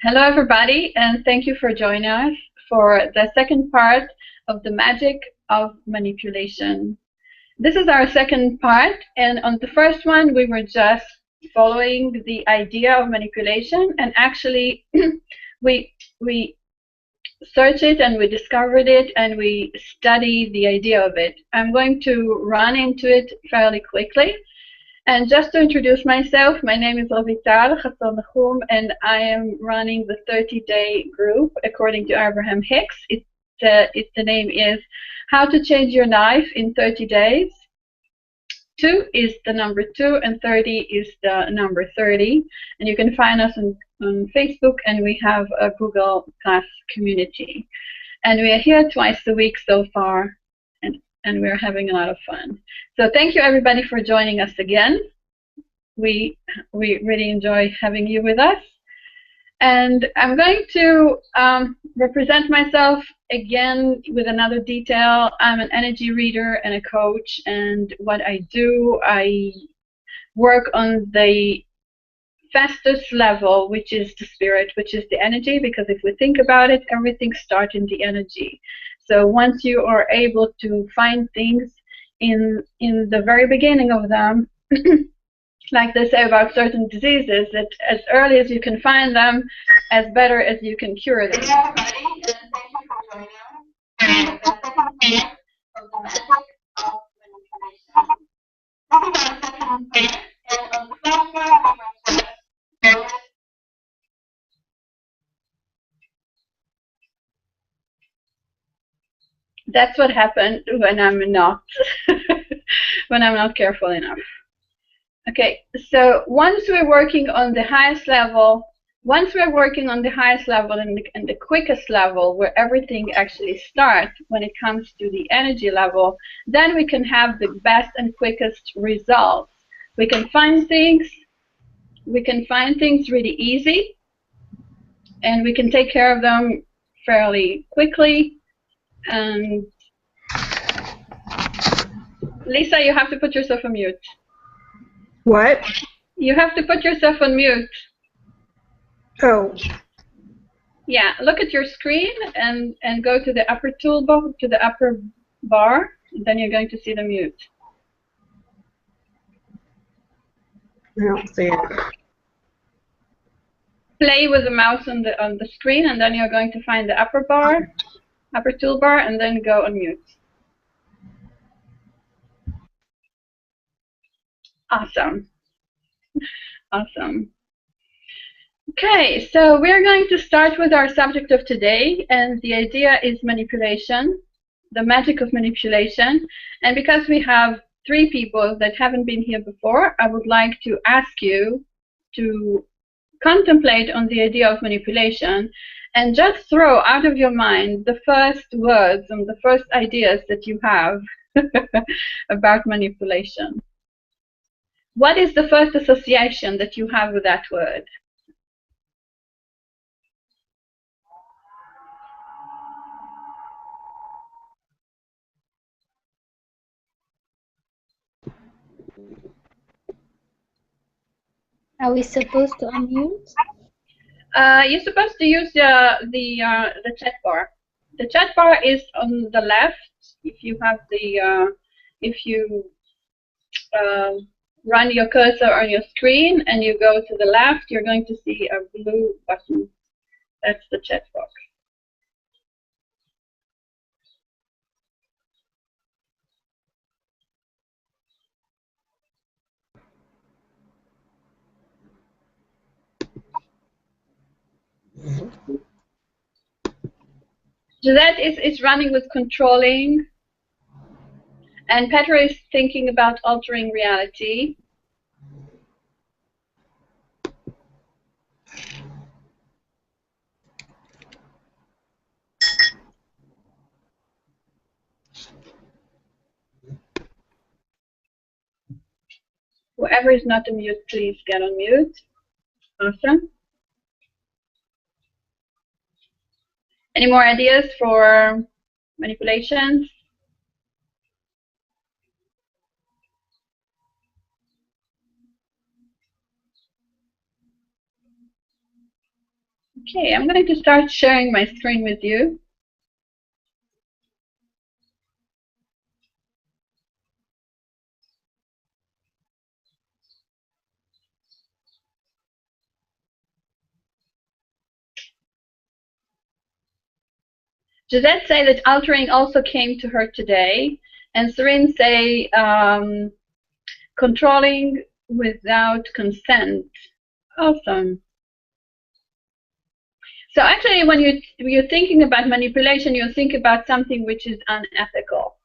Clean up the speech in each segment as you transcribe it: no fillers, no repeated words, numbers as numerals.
Hello, everybody, and thank you for joining us for the second part of the magic of manipulation. This is our second part, and on the first one, we were just following the idea of manipulation, and actually, we searched it and we discovered it and we studied the idea of it. I'm going to run into it fairly quickly. And just to introduce myself, my name is Rovital Chasson Nachum, and I am running the 30-day group according to Abraham Hicks. The name is How to Change Your Life in 30 Days. 2 is the number 2, and 30 is the number 30. And you can find us on Facebook, and we have a Google Plus community. And we are here twice a week so far, and we're having a lot of fun. So thank you, everybody, for joining us again. We really enjoy having you with us. And I'm going to represent myself again with another detail. I'm an energy reader and a coach, and what I do, I work on the fastest level, which is the spirit, which is the energy, because if we think about it, everything starts in the energy. So once you are able to find things in the very beginning of them, like they say about certain diseases, that as early as you can find them, as better as you can cure them. That's what happened when I'm not when I'm not careful enough. Okay, so once we're working on the highest level, and the quickest level, where everything actually starts when it comes to the energy level, then we can have the best and quickest results. We can find things really easy, and we can take care of them fairly quickly. And Lisa, you have to put yourself on mute. What? You have to put yourself on mute. Oh. Yeah, look at your screen and go to the upper toolbar, to the upper bar, and then you're going to see the mute. I don't see it. Play with the mouse on the screen, and then you're going to find the upper toolbar, and then go on mute. Awesome. Awesome. Okay, so we're going to start with our subject of today, and the idea is manipulation, the magic of manipulation. And because we have 3 people that haven't been here before, I would like to ask you to contemplate on the idea of manipulation and just throw out of your mind the first words and the first ideas that you have about manipulation. What is the first association that you have with that word? Are we supposed to unmute? You're supposed to use the chat bar. The chat bar is on the left. If you have the if you run your cursor on your screen and you go to the left, you're going to see a blue button. That's the chat box. Gisette is running with controlling, and Petra is thinking about altering reality. Whoever is not on mute, please get on mute. Awesome. Any more ideas for manipulations? Okay, I'm going to start sharing my screen with you. Gisette say that altering also came to her today, and Serene say controlling without consent. Awesome. So actually, when you're thinking about manipulation, you think about something which is unethical,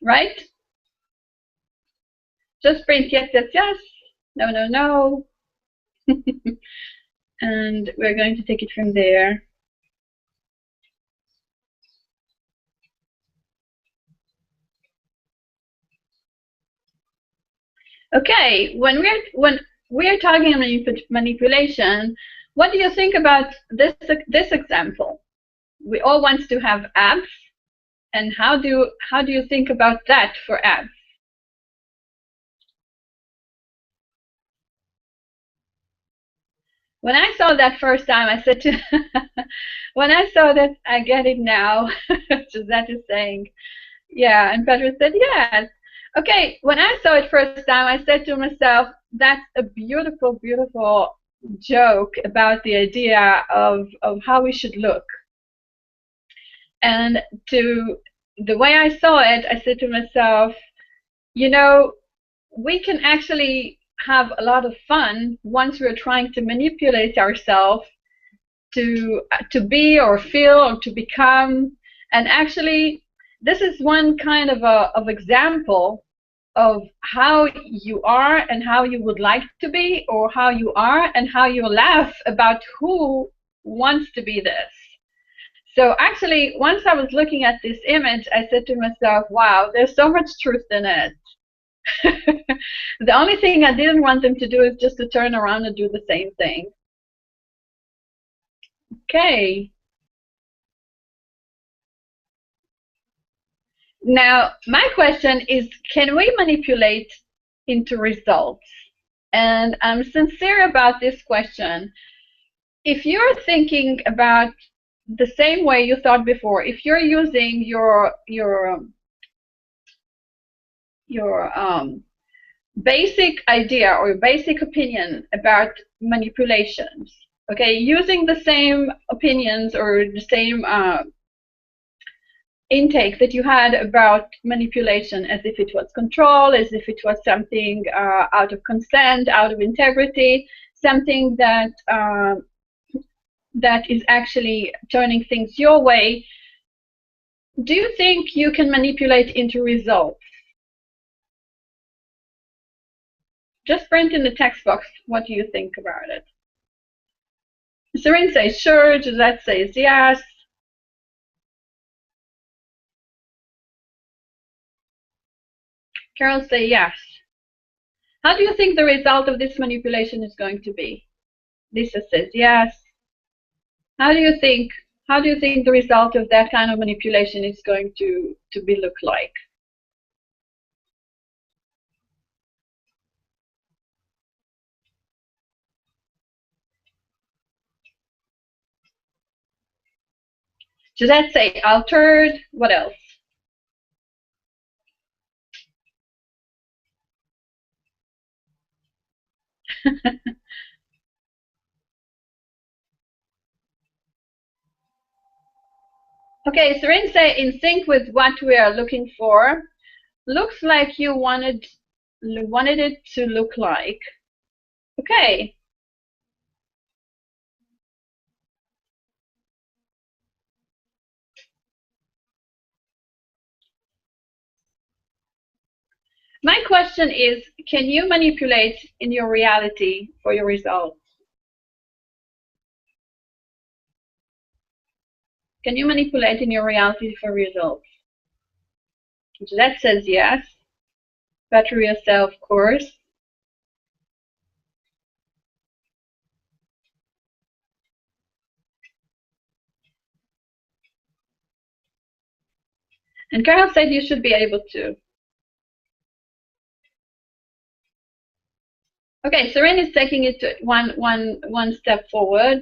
right? Just print yes, yes, yes, no, no, no. And we're going to take it from there. Okay, when we're talking about manipulation, what do you think about this example? We all want to have abs, and how do you think about that for abs? When I saw that first time, I said to when I saw that, I get it now. Gisette is saying, yeah, and Petra said yes. Okay, when I saw it first time, I said to myself, that's a beautiful, beautiful joke about the idea of how we should look. And to the way I saw it, I said to myself, you know, we can actually have a lot of fun once we're trying to manipulate ourselves to be or feel or to become. And actually, this is one kind of example of how you are and how you would like to be, or how you are and how you laugh about who wants to be this. So actually, once I was looking at this image, I said to myself, wow, there's so much truth in it. The only thing I didn't want them to do is just to turn around and do the same thing. Okay. Now, my question is, can we manipulate into results? And I'm sincere about this question. If you're thinking about the same way you thought before, if you're using your basic idea or basic opinion about manipulations, okay, using the same opinions or the same intake that you had about manipulation, as if it was control, as if it was something out of consent, out of integrity, something that that is actually turning things your way, do you think you can manipulate into results? Just print in the text box, what do you think about it? Serene says sure, Gisette says yes. Carol says yes. How do you think the result of this manipulation is going to be? Lisa says yes. How do you think the result of that kind of manipulation is going to look like? Gisette say altered. What else? Okay, Serene say in sync with what we are looking for. Looks like you wanted it to look like. Okay. My question is, can you manipulate in your reality for your results? Can you manipulate in your reality for results? That says yes. Battery yourself, of course. And Carol said you should be able to. Okay, Serene is taking it to one step forward.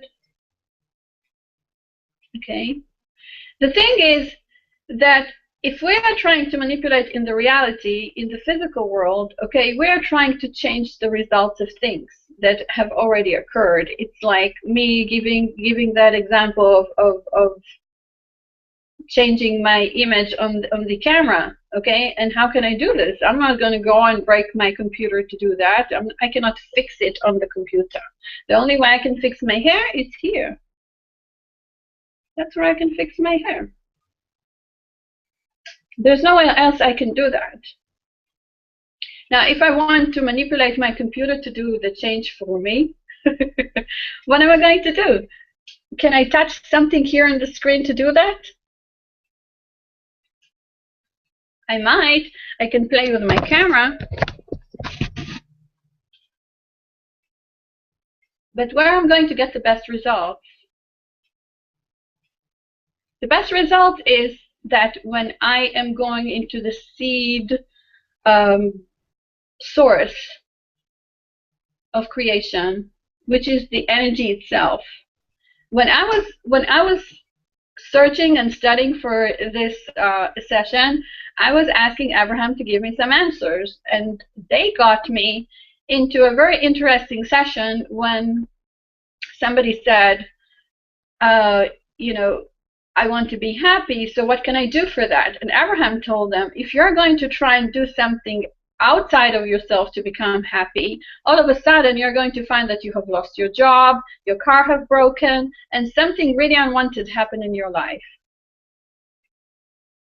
Okay. The thing is that if we are trying to manipulate in the reality, in the physical world, okay, we are trying to change the results of things that have already occurred. It's like me giving that example of changing my image on the camera, okay? And how can I do this? I'm not going to go and break my computer to do that. I cannot fix it on the computer. The only way I can fix my hair is here. That's where I can fix my hair. There's nowhere else I can do that. Now, if I want to manipulate my computer to do the change for me, what am I going to do? Can I touch something here on the screen to do that? I might. I can play with my camera. But where I'm going to get the best results? The best result is that when I am going into the seed source of creation, which is the energy itself. When I was searching and studying for this session, I was asking Abraham to give me some answers, and they got me into a very interesting session when somebody said, you know, I want to be happy, so what can I do for that? And Abraham told them, if you're going to try and do something outside of yourself to become happy, all of a sudden you're going to find that you have lost your job, your car have broken, and something really unwanted happened in your life.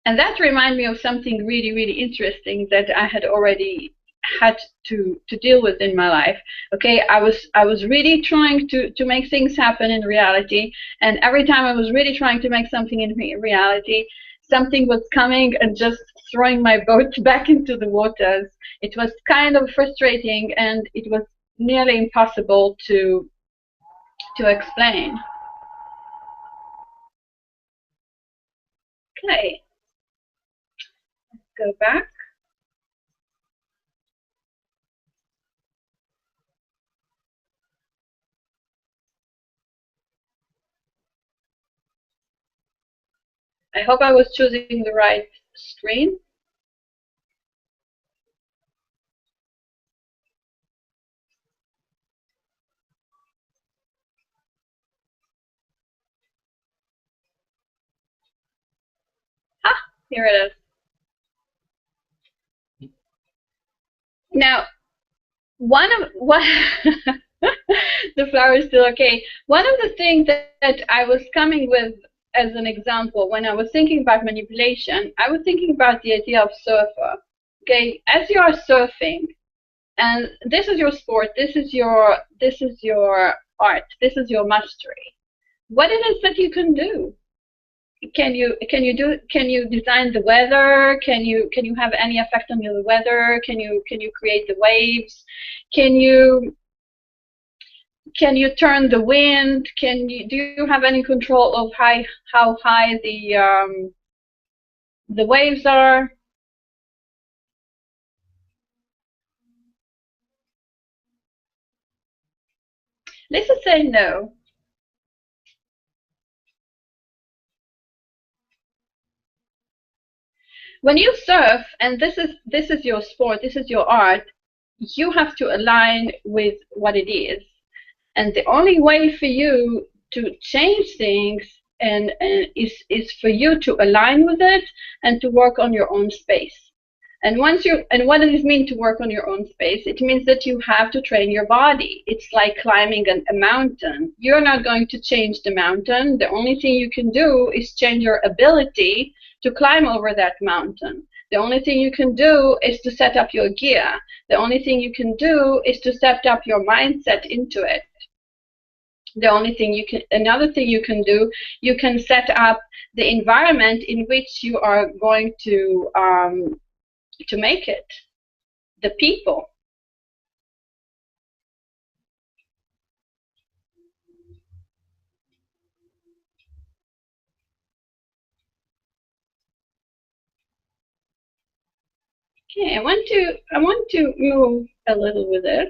And that reminded me of something really, really interesting that I had already had to deal with in my life. Okay, I was really trying to make things happen in reality, and every time I was really trying to make something in reality, something was coming and just throwing my boat back into the waters. It was kind of frustrating, and it was nearly impossible to explain. Okay, let's go back. I hope I was choosing the right screen. Ah, here it is. Now, one of what the flower is still okay. One of the things that I was coming with as an example when I was thinking about manipulation, I was thinking about the idea of surfer. Okay, as you are surfing, and this is your sport, this is your art, this is your mastery. What it is that you can do? Can you design the weather? Can you have any effect on the weather? Can you create the waves? Can you turn the wind? Do you have any control of how high the waves are? Lisa say no. When you surf, and this is your sport, this is your art, you have to align with what it is. And the only way for you to change things is for you to align with it and to work on your own space. And what does it mean to work on your own space? It means that you have to train your body. It's like climbing a mountain. You're not going to change the mountain. The only thing you can do is change your ability to climb over that mountain. The only thing you can do is to set up your gear. The only thing you can do is to set up your mindset into it. Another thing you can do, you can set up the environment in which you are going to make it, the people. Okay, I want to move a little with this.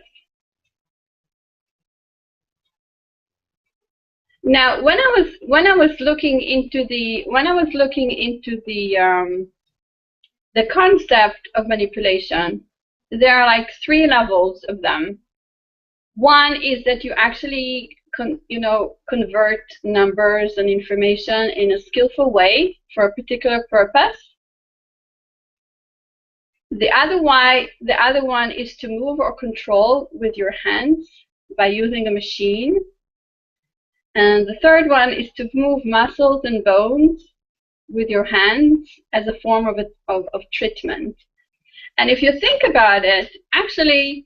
Now, when I was looking into the concept of manipulation, there are like 3 levels of them. One is that you actually convert numbers and information in a skillful way for a particular purpose. The other one is to move or control with your hands by using a machine. And the third one is to move muscles and bones with your hands as a form of treatment. And if you think about it, actually,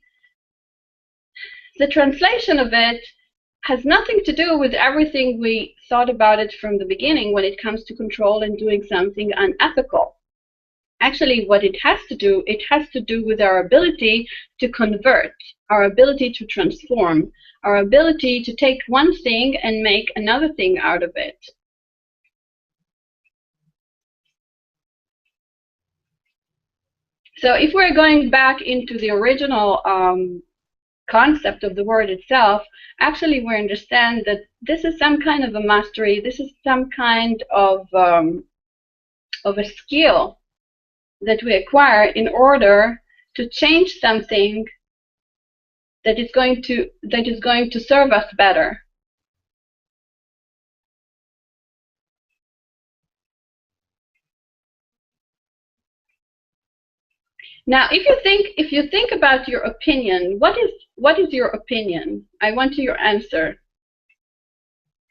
the translation of it has nothing to do with everything we thought about it from the beginning when it comes to control and doing something unethical. Actually, what it has to do with our ability to convert, our ability to transform, our ability to take one thing and make another thing out of it. So if we're going back into the original concept of the word itself, actually we understand that this is some kind of a mastery, this is some kind of a skill that we acquire in order to change something that is going to serve us better. Now, if you think about your opinion, what is your opinion? I want your answer.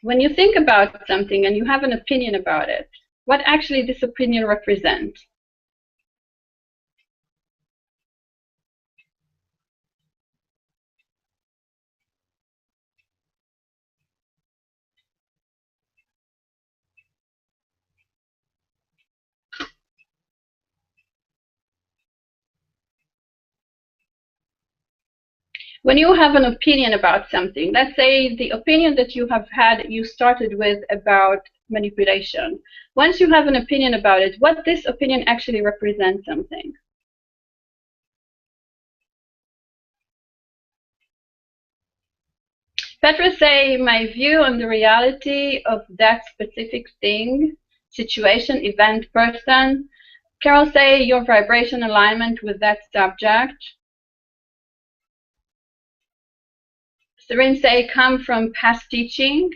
When you think about something and you have an opinion about it, what actually this opinion represents? When you have an opinion about something, let's say the opinion that you have had, you started with about manipulation. Once you have an opinion about it, what this opinion actually represents something. Petra say, my view on the reality of that specific thing, situation, event, person. Carol say, your vibration alignment with that subject. Serene say, come from past teaching.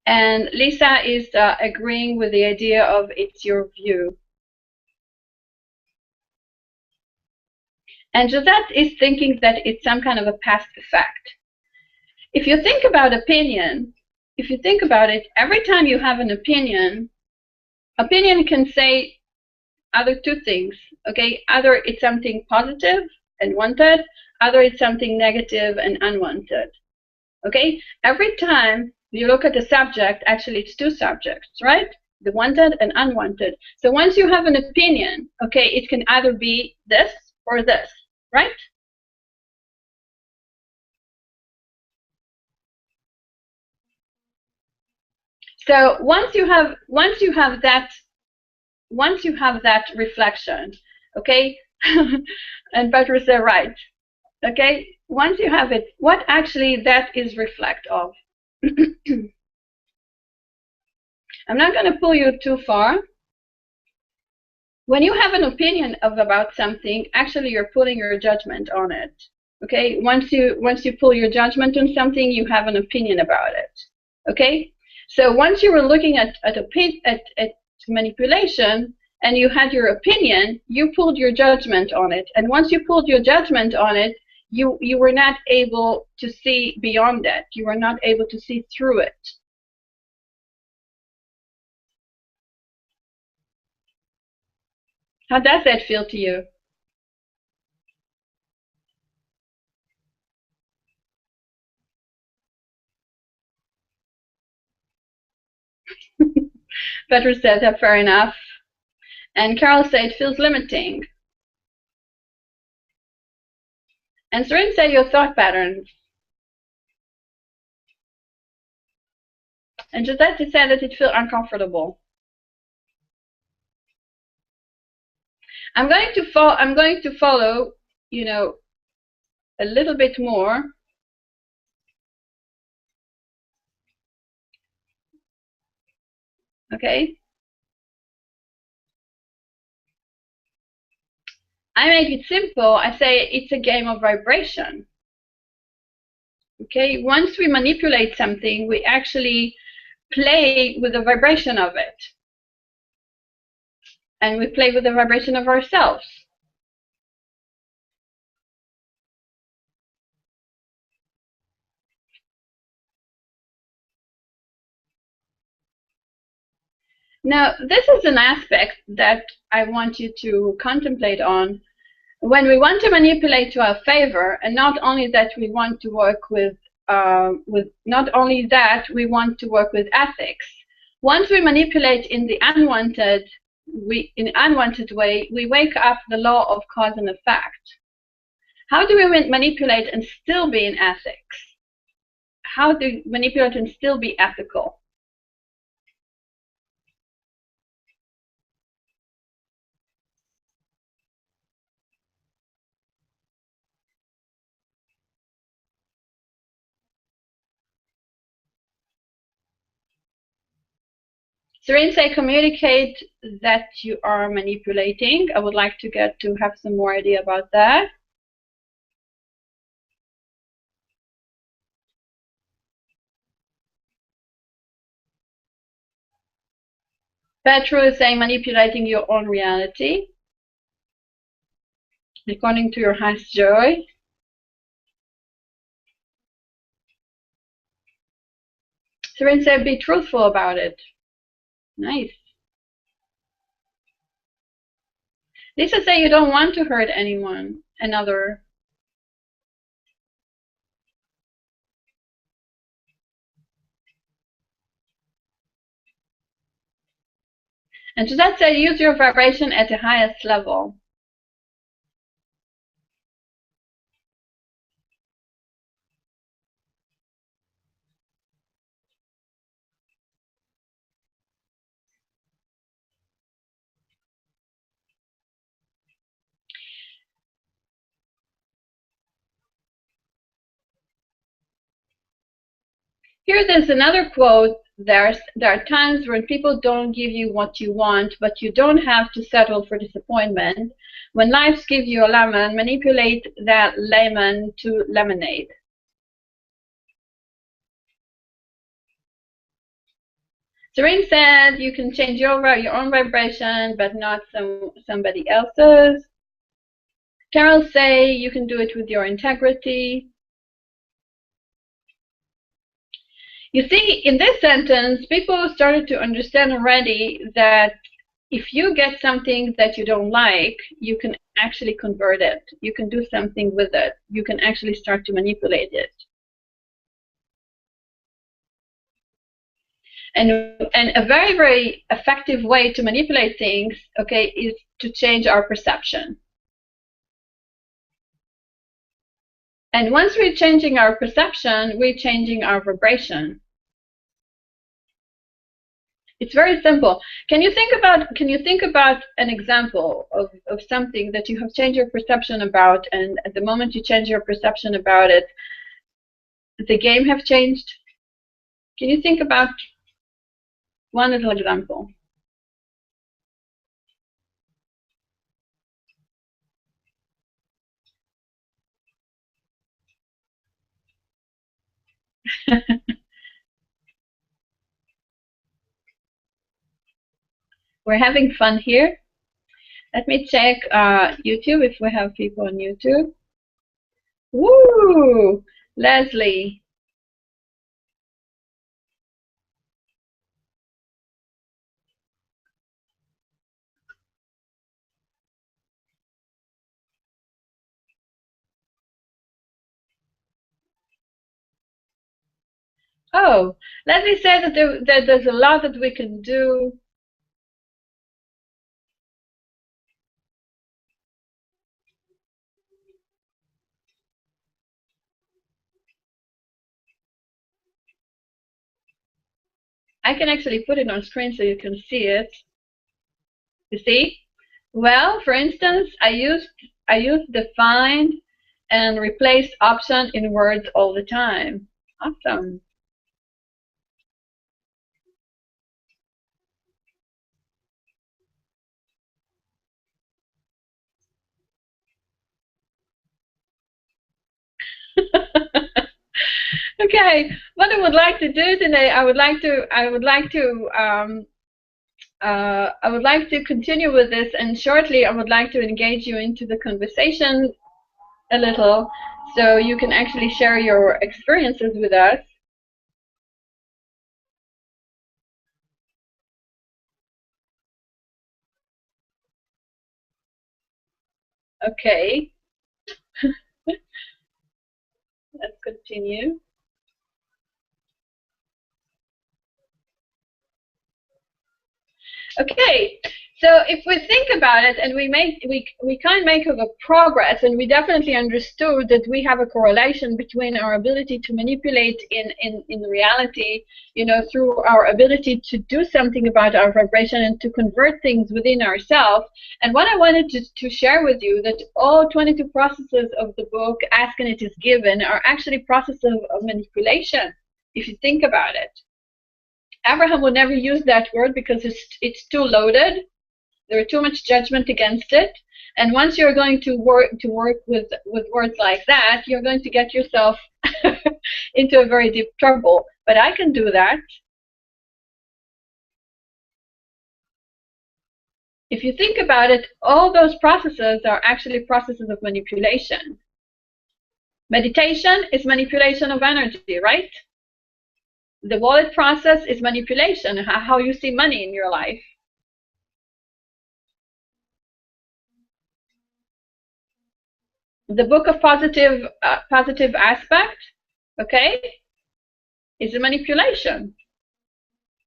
And Lisa is agreeing with the idea of it's your view. And Josette is thinking that it's some kind of a past effect. If you think about opinion, if you think about it, every time you have an opinion, opinion can say either 2 things, okay? Either it's something positive and wanted, either it's something negative and unwanted, okay? Every time you look at the subject, actually it's 2 subjects, right? The wanted and unwanted. So once you have an opinion, okay, it can either be this or this, right? So once you have that reflection, okay, and Petra said right, okay, once you have it, what actually that is reflect of? I'm not going to pull you too far. When you have an opinion about something, actually you're putting your judgment on it. Okay, once you pull your judgment on something, you have an opinion about it. Okay, so once you were looking at manipulation and you had your opinion, you pulled your judgment on it. And once you pulled your judgment on it, you were not able to see beyond that. You were not able to see through it. How does that feel to you? Petra said, yeah, fair enough. And Carol said, it feels limiting. And Serene said, your thought patterns. And Josette said that it feels uncomfortable. I'm going to follow, you know, a little bit more Okay? I make it simple. I say it's a game of vibration. Okay? Once we manipulate something, we actually play with the vibration of it. And we play with the vibration of ourselves. Now, this is an aspect that I want you to contemplate on when we want to manipulate to our favor, and not only that we want to work with not only that we want to work with ethics. Once we manipulate in the unwanted way, we wake up the law of cause and effect. How do we manipulate and still be in ethics? How do we manipulate and still be ethical? Serene say communicate that you are manipulating. I would like to have some more idea about that. Petru is saying manipulating your own reality according to your highest joy. Serene said be truthful about it. Nice. Lisa say you don't want to hurt anyone, another. And Suzette said use your vibration at the highest level. There's another quote. There are times when people don't give you what you want, but you don't have to settle for disappointment. When life gives you a lemon, manipulate that lemon to lemonade. Serene said you can change your own vibration, but not somebody else's. Carol say you can do it with your integrity. You see, in this sentence, people started to understand already that if you get something that you don't like, you can actually convert it. You can do something with it. You can actually start to manipulate it. And a very, very effective way to manipulate things, okay, is to change our perception. And once we're changing our perception, we're changing our vibration. It's very simple. Can you think about an example of something that you have changed your perception about, and at the moment you change your perception about it, the game have changed? Can you think about one little example? We're having fun here. Let me check YouTube if we have people on YouTube. Woo! Leslie. Oh, Leslie said that there's a lot that we can do. I can actually put it on screen so you can see it. You see? Well, for instance, I used the find and replace option in words all the time. Awesome. Okay, what I would like to do today, I would like to continue with this, and shortly I would like to engage you into the conversation a little, so you can actually share your experiences with us. Okay. Let's continue. Okay, so if we think about it, and we kind of make a progress, and we definitely understood that we have a correlation between our ability to manipulate in reality, you know, through our ability to do something about our vibration and to convert things within ourselves. And what I wanted to share with you, that all 22 processes of the book, Ask and It Is Given, are actually processes of manipulation, if you think about it. Abraham would never use that word because it's too loaded. There's too much judgment against it. And once you're going to work with words like that, you're going to get yourself into a very deep trouble. But I can do that. If you think about it, all those processes are actually processes of manipulation. Meditation is manipulation of energy, right? The wallet process is manipulation, how you see money in your life. The book of positive aspect, okay, is a manipulation.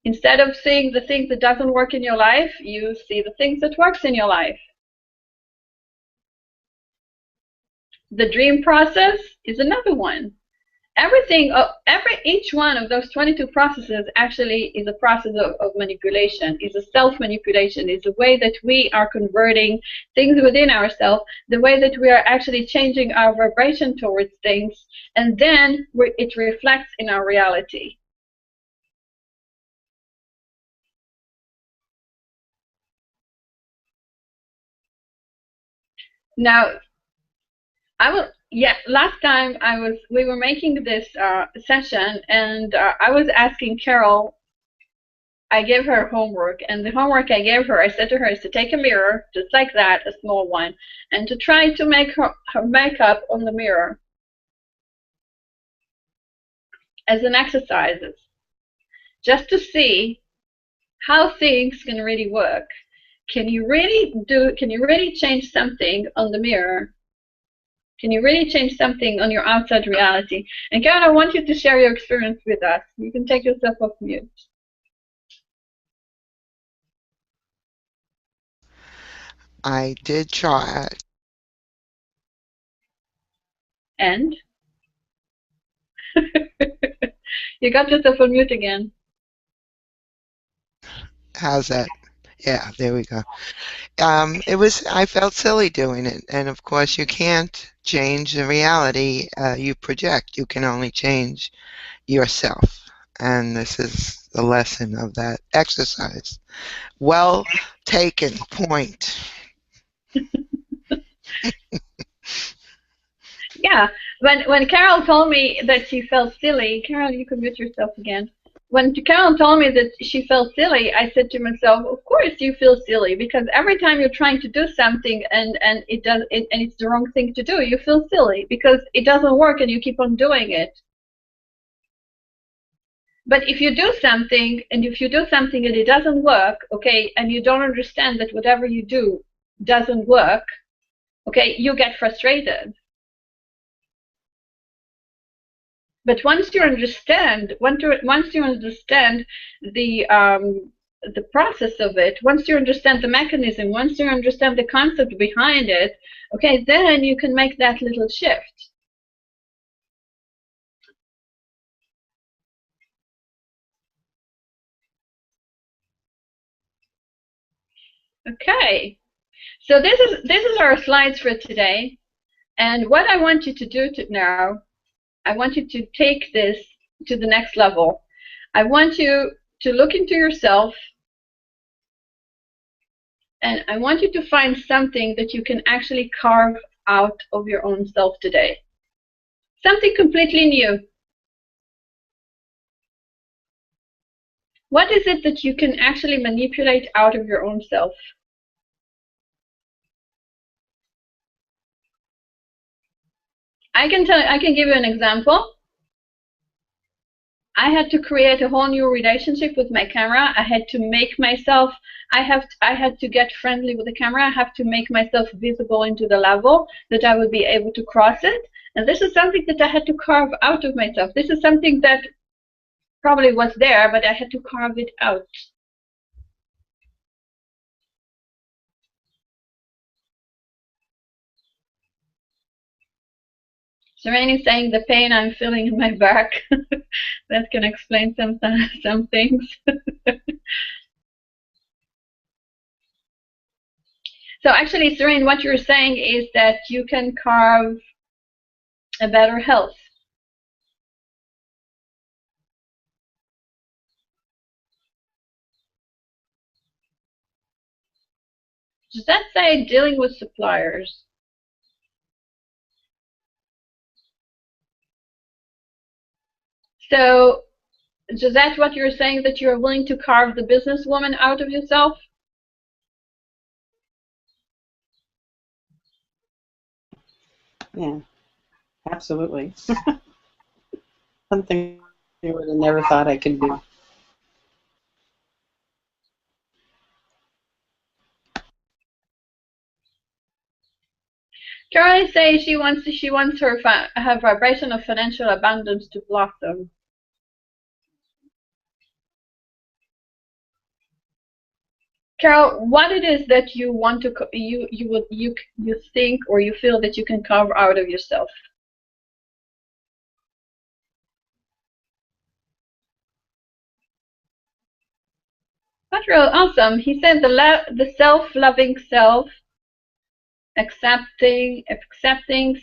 Instead of seeing the things that doesn't work in your life, you see the things that works in your life. The dream process is another one. Each one of those 22 processes actually is a process of manipulation, is a self-manipulation, is a way that we are converting things within ourselves, the way that we are actually changing our vibration towards things, and then it reflects in our reality. Now, last time we were making this session, and I was asking Carol. I gave her homework, and the homework I gave her, I said to her, is to take a mirror, just like that, a small one, and to try to make her makeup on the mirror as an exercise, just to see how things can really work. Can you really change something on the mirror? Can you really change something on your outside reality? And Karen, I want you to share your experience with us. You can take yourself off mute. I did try it. And? You got yourself on mute again. How's that? Yeah, there we go. I felt silly doing it, and of course you can't change the reality you project. You can only change yourself, and this is the lesson of that exercise. Well taken, point. Yeah, when Carol told me that she felt silly, Carol, you can mute yourself again. When Carol told me that she felt silly, I said to myself, of course you feel silly, because every time you're trying to do something and it's the wrong thing to do, you feel silly because it doesn't work and you keep on doing it. But if you do something and it doesn't work, okay, and you don't understand that whatever you do doesn't work, okay, you get frustrated. But once you understand the process of it, once you understand the mechanism, once you understand the concept behind it, okay, then you can make that little shift. Okay, so this is our slides for today, and what I want you to do now, I want you to take this to the next level. I want you to look into yourself, and I want you to find something that you can actually carve out of your own self today. Something completely new. What is it that you can actually manipulate out of your own self? I can give you an example. I had to create a whole new relationship with my camera. I had to make myself, I had to get friendly with the camera. I have to make myself visible into the level that I would be able to cross it. And this is something that I had to carve out of myself. This is something that probably was there, but I had to carve it out. Serene is saying the pain I'm feeling in my back. That can explain some things. So actually, Serene, what you're saying is that you can carve a better health. Does that say dealing with suppliers? So is that what you're saying, that you're willing to carve the businesswoman out of yourself? Yeah, absolutely. Something I would have never thought I could do. Caroline says she wants her vibration of financial abundance to blossom. Carol, what it is that you want to you think or you feel that you can carve out of yourself? That's real awesome. He said the self-loving self, accepting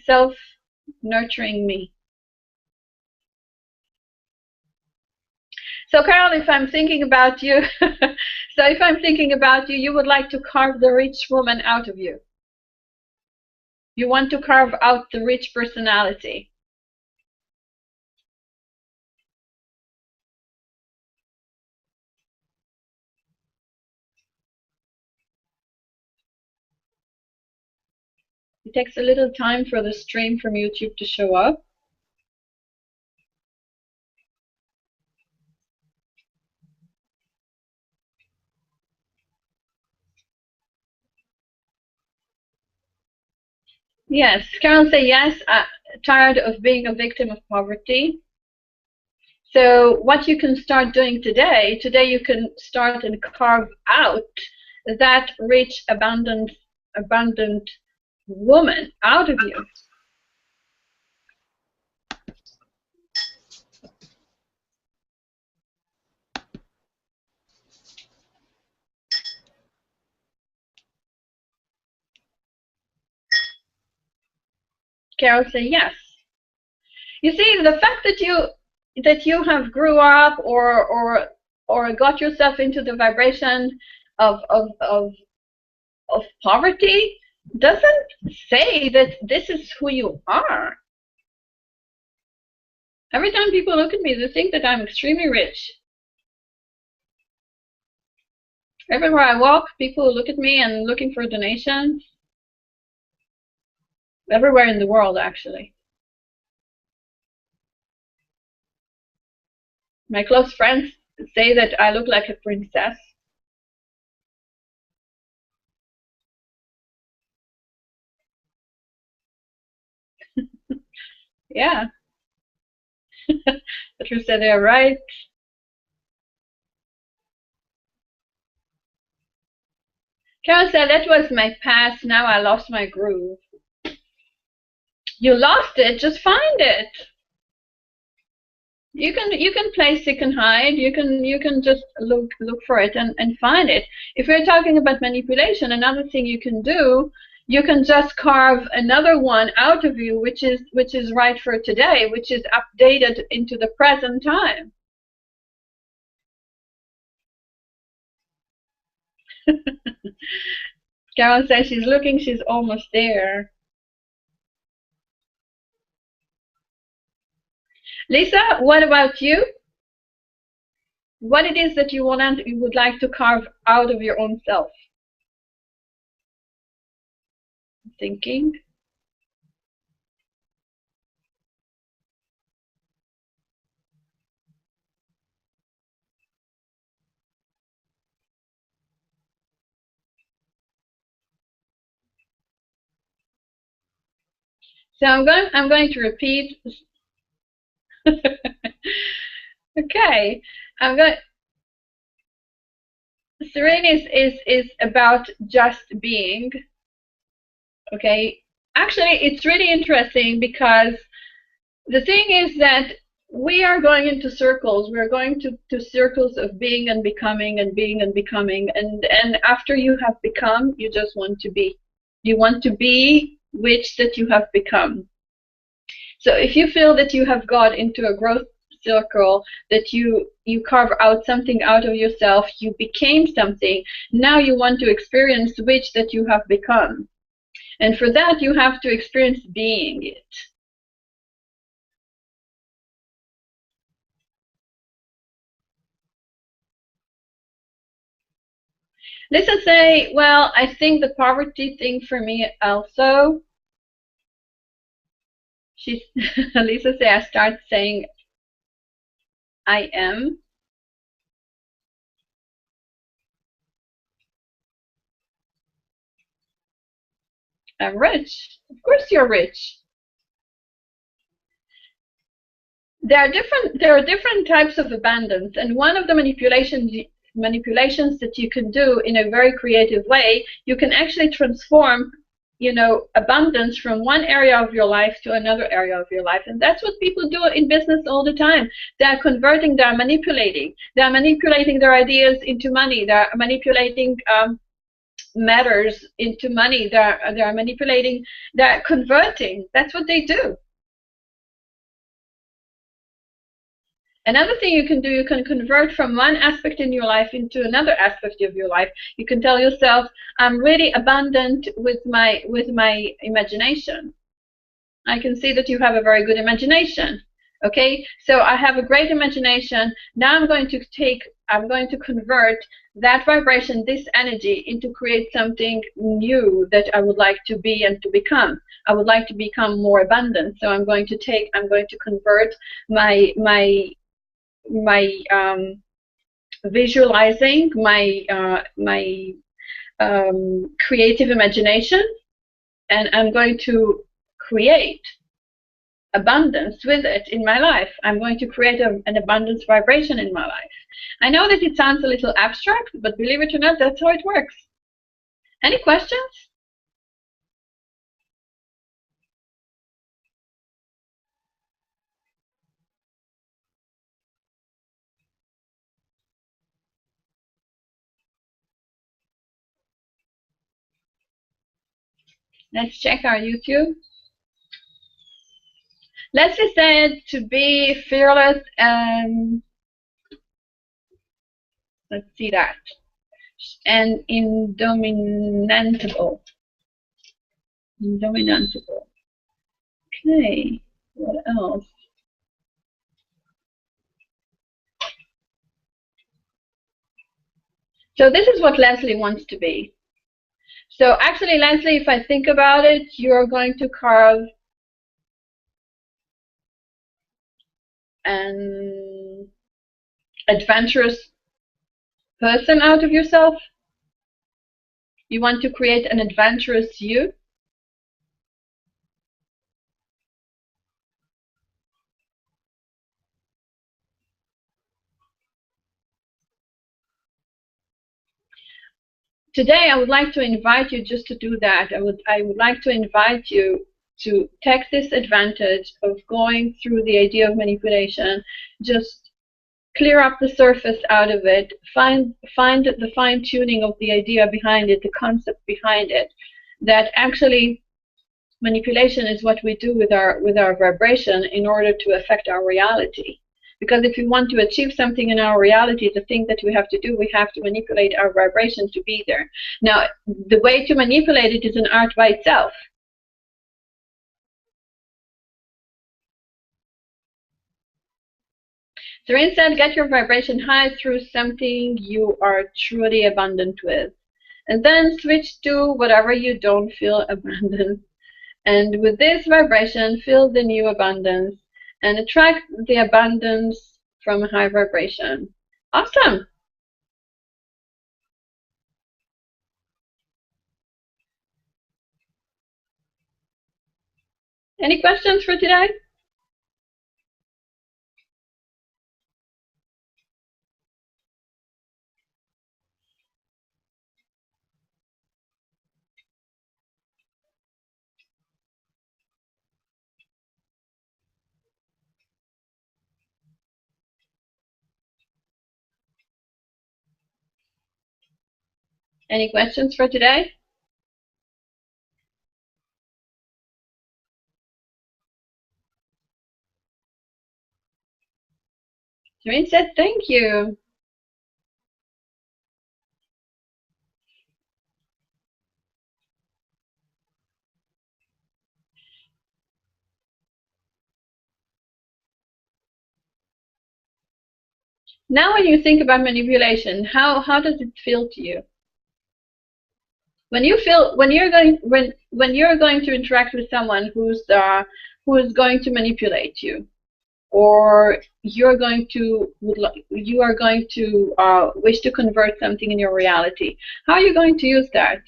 self-nurturing me. So Carol, if I'm thinking about you, you would like to carve the rich woman out of you. You want to carve out the rich personality. It takes a little time for the stream from YouTube to show up. Yes, Carol say yes, tired of being a victim of poverty. So what you can start doing today you can start and carve out that rich, abundant woman out of you. Carol say yes. You see, the fact that you have grew up or got yourself into the vibration of poverty doesn't say that this is who you are. Every time people look at me, they think that I'm extremely rich. Everywhere I walk, people look at me and looking for donations. Everywhere in the world, actually. My close friends say that I look like a princess. Yeah. Patricia, they're right. Carol said, that was my past, now I lost my groove. You lost it, just find it. You can play seek and hide. You can just look for it and find it. If we're talking about manipulation, another thing you can do, you can just carve another one out of you, which is right for today, which is updated into the present time. Carol says she's looking, she's almost there. Lisa, what about you? what it is that you would like to carve out of your own self. Thinking. So I'm going to repeat. Okay, I'm going. Serene is about just being. Okay, actually, it's really interesting because the thing is that we are going into circles. We're going to circles of being and becoming and being and becoming. And after you have become, you just want to be. You want to be which that you have become. So if you feel that you have got into a growth circle, that you carve out something out of yourself, you became something, now you want to experience which that you have become. And for that, you have to experience being it. Lisa say, well, I think the poverty thing for me also. Lisa say, I start saying, I am. I'm rich. Of course you're rich. There are different types of abundance, and one of the manipulations that you can do in a very creative way, you can actually transform, abundance from one area of your life to another area of your life. And that's what people do in business all the time. They're converting, they're manipulating. They're manipulating their ideas into money. They're manipulating matters into money. They're manipulating, they're converting. That's what they do. Another thing you can do, you can convert from one aspect in your life into another aspect of your life. You can tell yourself, I'm really abundant with my imagination. I can see that you have a very good imagination. Okay, so I have a great imagination. Now I'm going to convert that vibration, this energy, into create something new that I would like to be and to become. I would like to become more abundant. So I'm going to convert my visualizing, my creative imagination, and I'm going to create abundance with it in my life. I'm going to create an abundance vibration in my life. I know that it sounds a little abstract, but believe it or not, that's how it works. Any questions? Let's check our YouTube. Leslie said to be fearless and let's see that. And indomitable. Indomitable. Okay, what else? So this is what Leslie wants to be. So actually, Leslie, if I think about it, you're going to carve an adventurous person out of yourself. You want to create an adventurous you. Today, I would like to invite you just to do that. I would like to invite you to take this advantage of going through the idea of manipulation. Just clear up the surface out of it. Find the fine tuning of the idea behind it, the concept behind it. That actually, manipulation is what we do with our vibration in order to affect our reality. Because if we want to achieve something in our reality, the thing that we have to do, we have to manipulate our vibration to be there. Now, the way to manipulate it is an art by itself. Serene said, get your vibration high through something you are truly abundant with. And then switch to whatever you don't feel abundant. And with this vibration, feel the new abundance and attract the abundance from a high vibration. Awesome. Any questions for today? Any questions for today? Serene said, thank you. Now when you think about manipulation, how does it feel to you? When you're going to interact with someone who is going to manipulate you, or you are going to wish to convert something in your reality, how are you going to use that?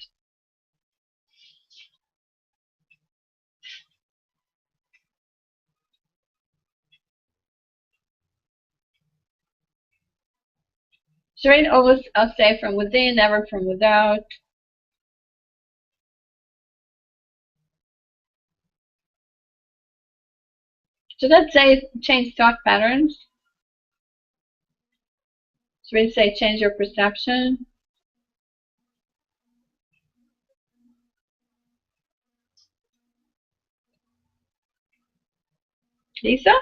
Serene always say from within, never from without. So let's say change thought patterns. Serene say change your perception. Lisa?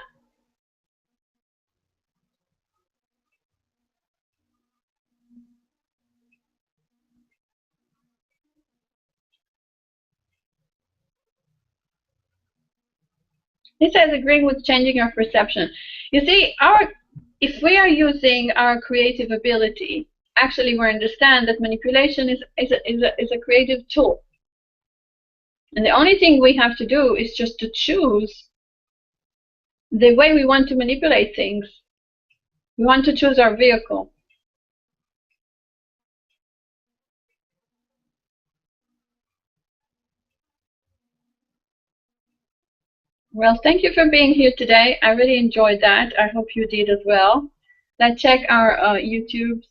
Lisa is agreeing with changing our perception. You see, if we are using our creative ability, actually we understand that manipulation is a creative tool. And the only thing we have to do is just to choose the way we want to manipulate things. We want to choose our vehicle. Well, thank you for being here today. I really enjoyed that. I hope you did as well. Let's check our YouTube.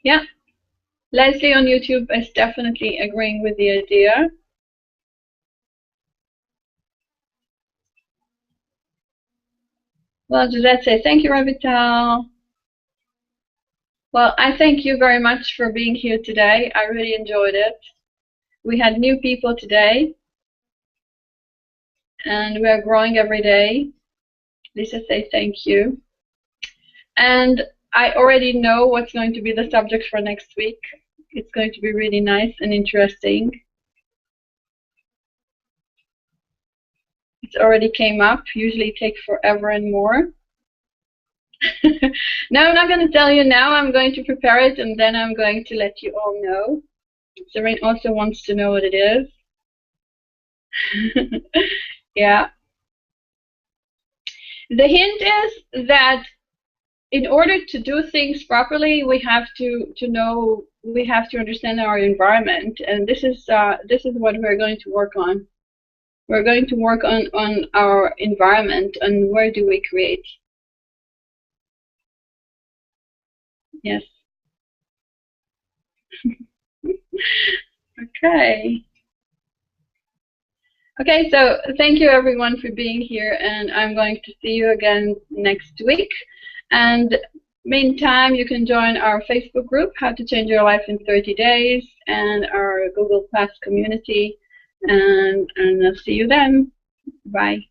Yeah, Leslie on YouTube is definitely agreeing with the idea. Well, Gisette say, thank you, Ravital. Well, I thank you very much for being here today. I really enjoyed it. We had new people today, and we are growing every day. Lisa say thank you. And I already know what's going to be the subject for next week. It's going to be really nice and interesting. It's already came up. Usually it takes forever and more. No, I'm not going to tell you now. I'm going to prepare it, and then I'm going to let you all know. Serene also wants to know what it is. Yeah. The hint is that in order to do things properly, we have to know, we have to understand our environment, and this is what we're going to work on. We're going to work on our environment and where do we create. Yes. Okay. Okay, so thank you everyone for being here, and I'm going to see you again next week. And meantime, you can join our Facebook group, How to Change Your Life in 30 Days, and our Google Plus community, and I'll see you then. Bye.